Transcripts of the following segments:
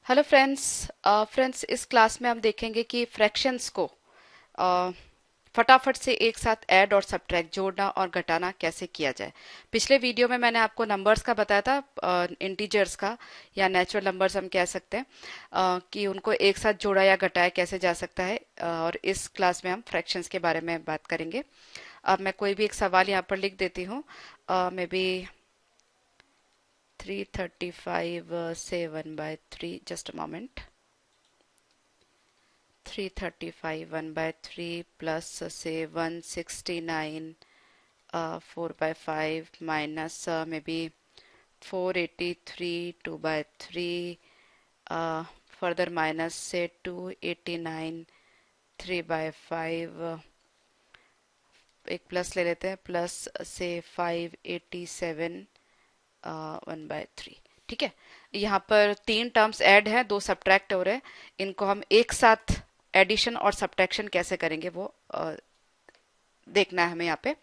Hello friends. Friends, इस class में हम देखेंगे कि फ्रैक्शंस को अ, फटाफट से एक साथ ऐड और सब्ट्रैक्ट, जोड़ना और घटाना कैसे किया जाए। पिछले वीडियो में मैंने आपको नंबर्स का बताया था, इंटीजर्स का या नेचुरल नंबर्स हम कह सकते हैं, कि उनको एक साथ जोड़ा या घटाया कैसे जा सकता है। और इस क्लास में हम फ्रैक्शंस के बारे में बात करेंगे। अब मैं कोई भी एक सवाल यहाँ पर लिख देती हूँ। मे बी 335 से 1/3, जस्ट अ मोमेंट। 335 1/3 प्लस से 169 4/5 माइनस में बी 483 2/3, फर्दर माइनस से 289 3/5, एक प्लस ले लेते हैं, प्लस से 587 1/3। ठीक है, यहाँ पर तीन टर्म्स ऐड हैं, दो सब्ट्रैक्ट हो रहे हैं। इनको हम एक साथ एडिशन और सब्ट्रैक्शन कैसे करेंगे वो देखना है हमें यहाँ पे।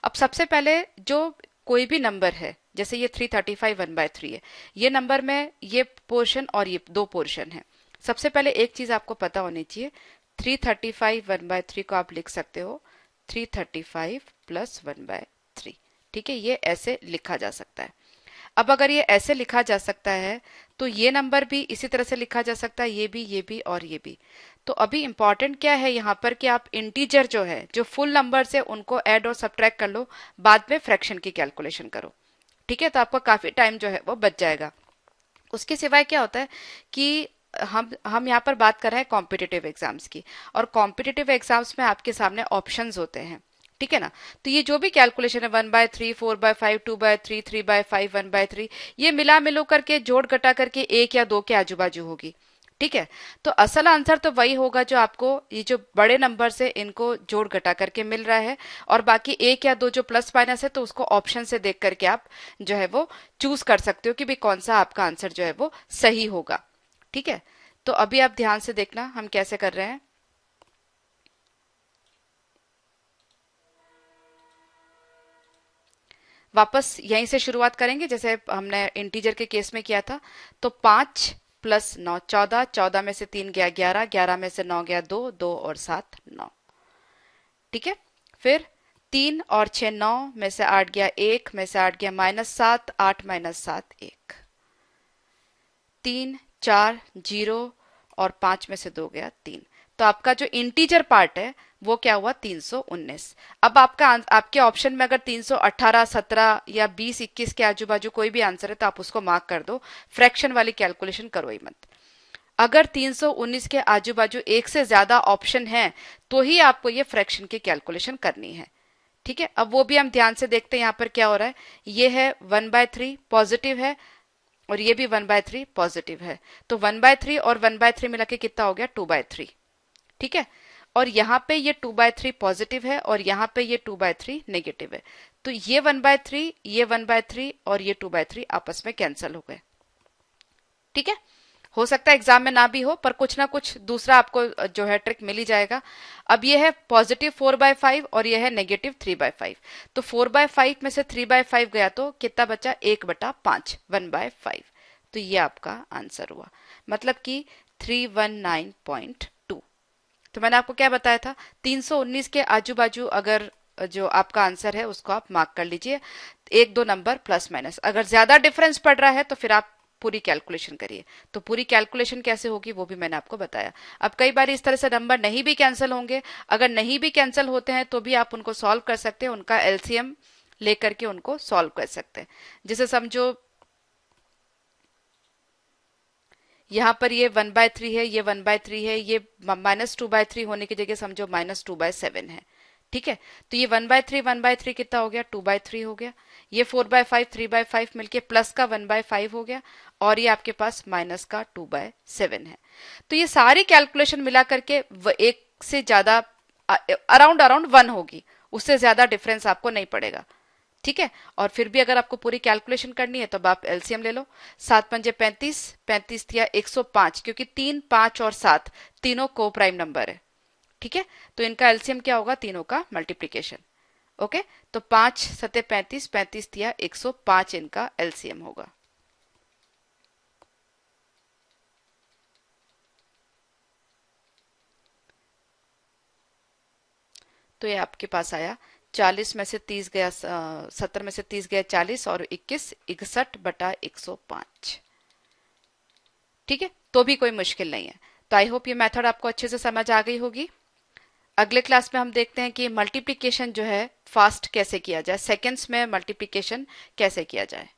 अब सबसे पहले जो कोई भी नंबर है, जैसे ये 335 1/3 है, ये नंबर में ये पोर्शन और ये दो पोर्शन है। सबसे पहले एक चीज आपको पता होनी चाहिए, 335 1/3 को आप लिख सकते हो 335 प्लस 1/3। ठीक है, ये ऐसे लिखा जा सकता है। अब अगर ये ऐसे लिखा जा सकता है तो ये नंबर भी इसी तरह से लिखा जा सकता है, ये भी और ये भी। तो अभी इंपॉर्टेंट क्या है यहाँ पर कि आप इंटीजर जो है, जो फुल नंबर से, उनको ऐड और सब्ट्रैक्ट कर लो, बाद में फ्रैक्शन की कैलकुलेशन करो। ठीक है, तो आपका काफी टाइम जो है वो बच जाएगा। उसके सिवाय क्या होता है कि हम यहाँ पर बात कर रहे हैं कॉम्पिटिटिव एग्जाम्स की, और कॉम्पिटिटिव एग्जाम्स में आपके सामने ऑप्शंस होते हैं। ठीक है ना, तो ये जो भी कैलकुलेशन है 1/3 4/5 2/3 3/5 1/3, ये मिला मिलो करके जोड़ घटा करके एक या दो के आजू बाजू होगी। ठीक है, तो असल आंसर तो वही होगा जो आपको ये जो बड़े नंबर से इनको जोड़ घटा करके मिल रहा है। और बाकी एक या दो जो प्लस माइनस है, तो उसको ऑप्शन से देख करके आप जो है वो चूज कर सकते हो कि भी कौन सा आपका आंसर जो है वो सही होगा। ठीक है, तो अभी आप ध्यान से देखना हम कैसे कर रहे हैं। वापस यहीं से शुरुआत करेंगे जैसे हमने इंटीजर के केस में किया था। तो 5 + 9 14, 14 में से 3 गया 11, 11 में से 9 गया 2, 2 और 7 9। ठीक है, फिर 3 और 6 9 में से 8 गया 1, में से 8 गया -7, 8 -7 1, 3 4 0 और 5 में से 2 गया 3। तो आपका जो इंटीजर पार्ट है वो क्या हुआ 319। अब आपके ऑप्शन में अगर 318 17 या 20 21 के आजू बाजू कोई भी आंसर है तो आप उसको मार्क कर दो, फ्रैक्शन वाली कैलकुलेशन करो ही मत। अगर 319 के आजू बाजू एक से ज्यादा ऑप्शन है तो ही आपको ये फ्रैक्शन की कैलकुलेशन करनी है। ठीक है, अब वो भी हम ध्यान से देखते हैं यहाँ पर क्या हो रहा है। ये है 1/3 पॉजिटिव है और ये भी 1/3 पॉजिटिव है, तो 1/3 और 1/3 मिला के कितना हो गया 2/3। ठीक है, और यहाँ पे ये 2/3 पॉजिटिव है और यहाँ पे ये 2/3 नेगेटिव है, तो ये 1/3 ये 1/3 और ये 2/3 आपस में कैंसिल हो गए। ठीक है, हो सकता है एग्जाम में ना भी हो पर कुछ ना कुछ दूसरा आपको जो है ट्रिक मिल ही जाएगा। अब ये है पॉजिटिव 4/5 और ये है नेगेटिव 3/5, तो 4/5 में से 3/5 गया तो कितना बचा 1/5 1/5। तो ये आपका आंसर हुआ, मतलब कि 319.2। तो मैंने आपको क्या बताया था, 319 के आजू बाजू अगर जो आपका आंसर है उसको आप मार्क कर लीजिए, एक दो नंबर प्लस माइनस। अगर ज्यादा डिफरेंस पड़ रहा है तो फिर आप पूरी कैलकुलेशन करिए। तो पूरी कैलकुलेशन कैसे होगी वो भी मैंने आपको बताया। अब कई बार इस तरह से नंबर नहीं भी कैंसिल होंगे, अगर नहीं भी कैंसिल होते हैं तो भी आप उनको सॉल्व कर सकते हैं, उनका एलसीएम लेकर के उनको सॉल्व कर सकते हैं। जैसे समझो यहाँ पर ये 1/3 है, ये 1/3 है, ये -2/3 होने की जगह समझो -2/7 है। ठीक है, तो ये 1/3 1/3 कितना हो गया 2/3 हो गया। ये 4/5 3/5 मिलके प्लस का 1/5 हो गया, और ये आपके पास माइनस का 2/7 है। तो ये सारी कैलकुलेशन मिला करके एक से ज्यादा अराउंड अराउंड 1 होगी, उससे ज्यादा डिफरेंस आपको नहीं पड़ेगा। ठीक है, और फिर भी अगर आपको पूरी कैलकुलेशन करनी है तो अब आप एलसीएम ले लो। 7×5 = 35, 35 दिया 105, क्योंकि 3 5 और 7 तीनों को प्राइम नंबर है। ठीक है, तो इनका एलसीएम क्या होगा, तीनों का मल्टीप्लीकेशन। ओके, तो 5×7 = 35, 35 दिया 105 इनका एलसीएम होगा। तो ये आपके पास आया 40 में से 30 गया, 70 में से 30 गया 40 और 21 61/105। ठीक है, तो भी कोई मुश्किल नहीं है। तो आई होप ये मेथड आपको अच्छे से समझ आ गई होगी। अगले क्लास में हम देखते हैं कि मल्टीप्लिकेशन जो है फास्ट कैसे किया जाए, सेकेंड्स में मल्टीप्लिकेशन कैसे किया जाए।